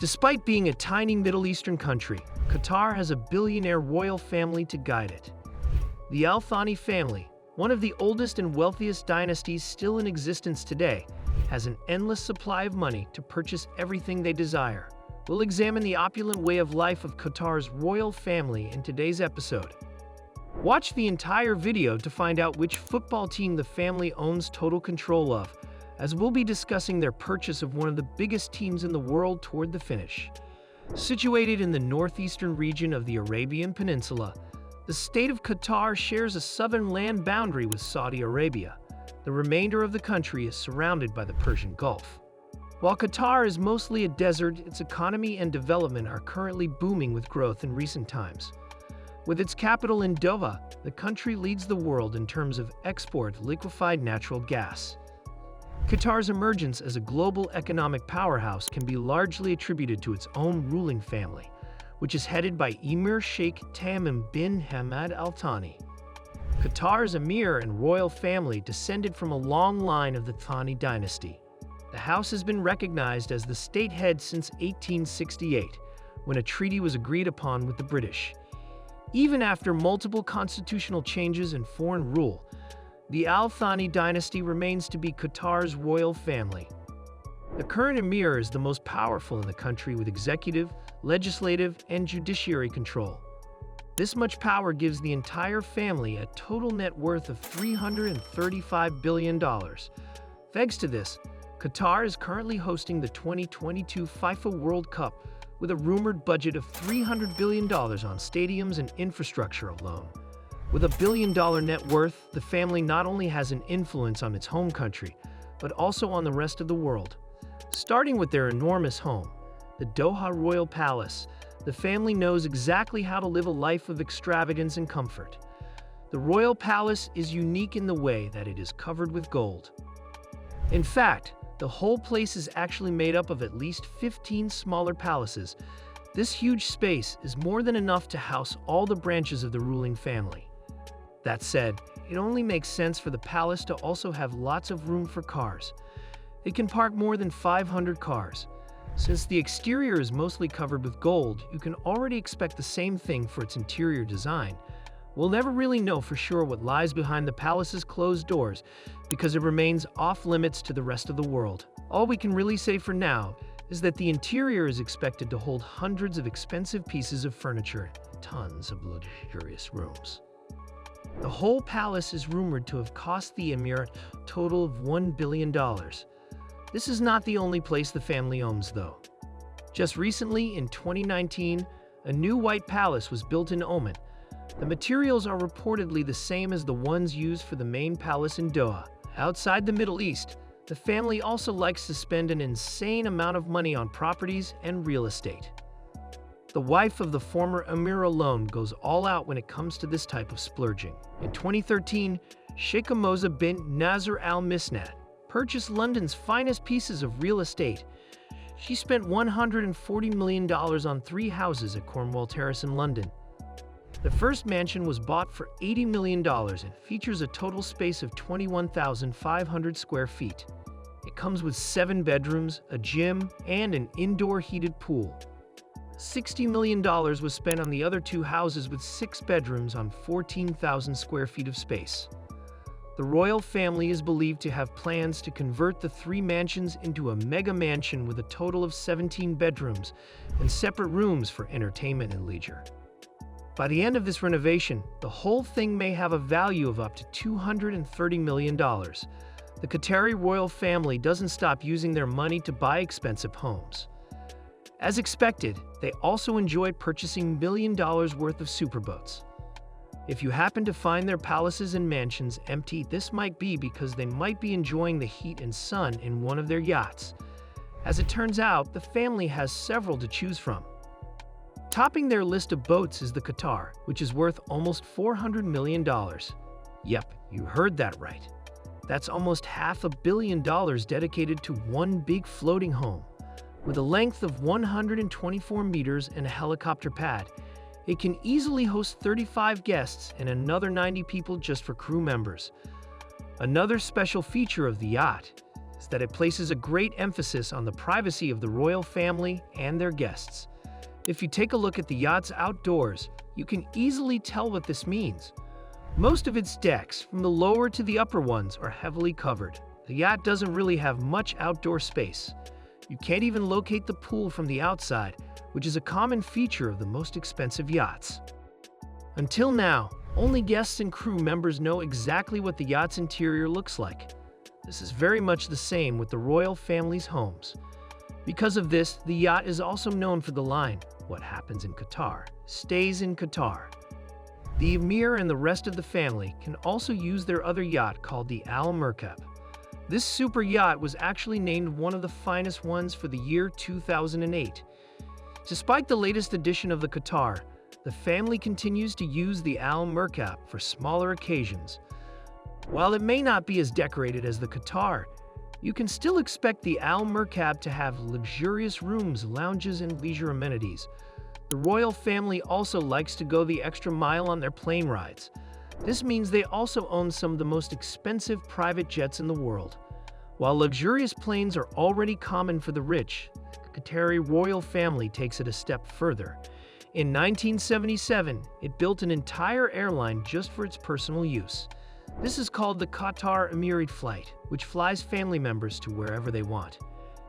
Despite being a tiny Middle Eastern country, Qatar has a billionaire royal family to guide it. The Al Thani family, one of the oldest and wealthiest dynasties still in existence today, has an endless supply of money to purchase everything they desire. We'll examine the opulent way of life of Qatar's royal family in today's episode. Watch the entire video to find out which football team the family owns total control of, as we'll be discussing their purchase of one of the biggest teams in the world toward the finish. Situated in the northeastern region of the Arabian Peninsula, the state of Qatar shares a southern land boundary with Saudi Arabia. The remainder of the country is surrounded by the Persian Gulf. While Qatar is mostly a desert, its economy and development are currently booming with growth in recent times. With its capital in Doha, the country leads the world in terms of export of liquefied natural gas. Qatar's emergence as a global economic powerhouse can be largely attributed to its own ruling family, which is headed by Emir Sheikh Tamim bin Hamad Al Thani. Qatar's emir and royal family descended from a long line of the Thani dynasty. The house has been recognized as the state head since 1868, when a treaty was agreed upon with the British. Even after multiple constitutional changes and foreign rule, the Al Thani dynasty remains to be Qatar's royal family. The current emir is the most powerful in the country with executive, legislative, and judiciary control. This much power gives the entire family a total net worth of $335 billion. Thanks to this, Qatar is currently hosting the 2022 FIFA World Cup with a rumored budget of $300 billion on stadiums and infrastructure alone. With a billion-dollar net worth, the family not only has an influence on its home country, but also on the rest of the world. Starting with their enormous home, the Doha Royal Palace, the family knows exactly how to live a life of extravagance and comfort. The Royal Palace is unique in the way that it is covered with gold. In fact, the whole place is actually made up of at least 15 smaller palaces. This huge space is more than enough to house all the branches of the ruling family. That said, it only makes sense for the palace to also have lots of room for cars. It can park more than 500 cars. Since the exterior is mostly covered with gold, you can already expect the same thing for its interior design. We'll never really know for sure what lies behind the palace's closed doors because it remains off-limits to the rest of the world. All we can really say for now is that the interior is expected to hold hundreds of expensive pieces of furniture, tons of luxurious rooms. The whole palace is rumored to have cost the emir a total of $1 billion. This is not the only place the family owns, though. Just recently, in 2019, a new white palace was built in Oman. The materials are reportedly the same as the ones used for the main palace in Doha. Outside the Middle East, the family also likes to spend an insane amount of money on properties and real estate. The wife of the former emir alone goes all out when it comes to this type of splurging. In 2013, Sheikh Moza bin Nasser Al Misnad purchased London's finest pieces of real estate. She spent $140 million on 3 houses at Cornwall Terrace in London. The first mansion was bought for $80 million and features a total space of 21,500 square feet. It comes with 7 bedrooms, a gym, and an indoor heated pool. $60 million was spent on the other 2 houses with 6 bedrooms on 14,000 square feet of space. The royal family is believed to have plans to convert the 3 mansions into a mega mansion with a total of 17 bedrooms and separate rooms for entertainment and leisure. By the end of this renovation, the whole thing may have a value of up to $230 million. The Qatari royal family doesn't stop using their money to buy expensive homes. As expected, they also enjoy purchasing $1 million worth of superboats. If you happen to find their palaces and mansions empty, this might be because they might be enjoying the heat and sun in one of their yachts. As it turns out, the family has several to choose from. Topping their list of boats is the Qatar, which is worth almost $400 million. Yep, you heard that right. That's almost $500 million dedicated to one big floating home. With a length of 124 meters and a helicopter pad, it can easily host 35 guests and another 90 people just for crew members. Another special feature of the yacht is that it places a great emphasis on the privacy of the royal family and their guests. If you take a look at the yacht's outdoors, you can easily tell what this means. Most of its decks, from the lower to the upper ones, are heavily covered. The yacht doesn't really have much outdoor space. You can't even locate the pool from the outside, which is a common feature of the most expensive yachts. Until now, only guests and crew members know exactly what the yacht's interior looks like. This is very much the same with the royal family's homes. Because of this, the yacht is also known for the line, "What happens in Qatar, stays in Qatar." The Emir and the rest of the family can also use their other yacht called the Al Merkab. This super yacht was actually named one of the finest ones for the year 2008. Despite the latest edition of the Qatar, the family continues to use the Al Merkab for smaller occasions. While it may not be as decorated as the Qatar, you can still expect the Al Merkab to have luxurious rooms, lounges, and leisure amenities. The royal family also likes to go the extra mile on their plane rides. This means they also own some of the most expensive private jets in the world. While luxurious planes are already common for the rich, the Qatari royal family takes it a step further. In 1977, it built an entire airline just for its personal use. This is called the Qatar Emirate Flight, which flies family members to wherever they want.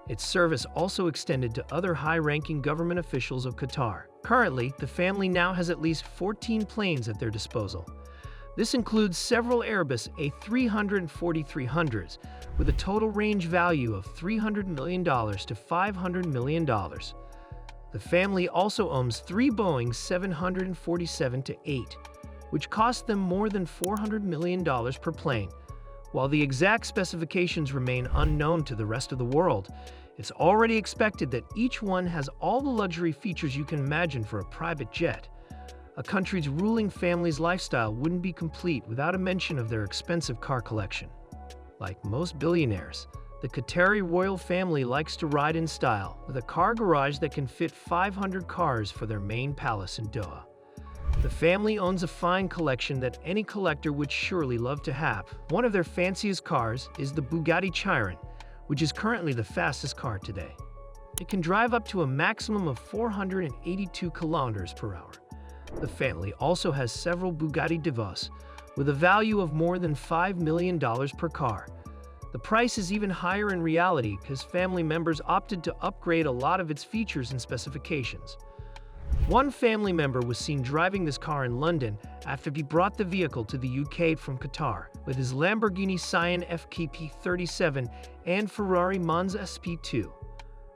Its service also extended to other high-ranking government officials of Qatar. Currently, the family now has at least 14 planes at their disposal. This includes several Airbus A300 and 4300s, with a total range value of $300 million to $500 million. The family also owns 3 Boeing 747-8, which cost them more than $400 million per plane. While the exact specifications remain unknown to the rest of the world, it's already expected that each one has all the luxury features you can imagine for a private jet. A country's ruling family's lifestyle wouldn't be complete without a mention of their expensive car collection. Like most billionaires, the Qatari royal family likes to ride in style, with a car garage that can fit 500 cars for their main palace in Doha. The family owns a fine collection that any collector would surely love to have. One of their fanciest cars is the Bugatti Chiron, which is currently the fastest car today. It can drive up to a maximum of 482 kilometers per hour. The family also has several Bugatti Divots, with a value of more than $5 million per car. The price is even higher in reality because family members opted to upgrade a lot of its features and specifications. One family member was seen driving this car in London after he brought the vehicle to the UK from Qatar with his Lamborghini Sian FKP37 and Ferrari Monza SP2.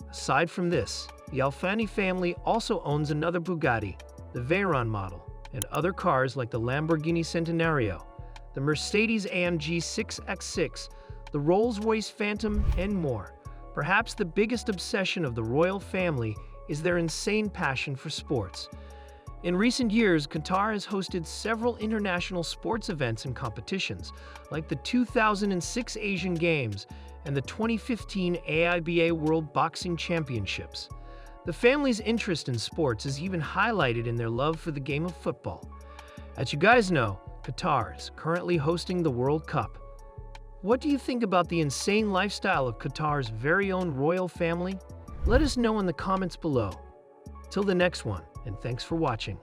Aside from this, the Al Thani family also owns another Bugatti, the Veyron model, and other cars like the Lamborghini Centenario, the Mercedes-AMG 6X6, the Rolls-Royce Phantom, and more. Perhaps the biggest obsession of the royal family is their insane passion for sports. In recent years, Qatar has hosted several international sports events and competitions, like the 2006 Asian Games and the 2015 AIBA World Boxing Championships. The family's interest in sports is even highlighted in their love for the game of football. As you guys know, Qatar is currently hosting the World Cup. What do you think about the insane lifestyle of Qatar's very own royal family? Let us know in the comments below. Till the next one, and thanks for watching.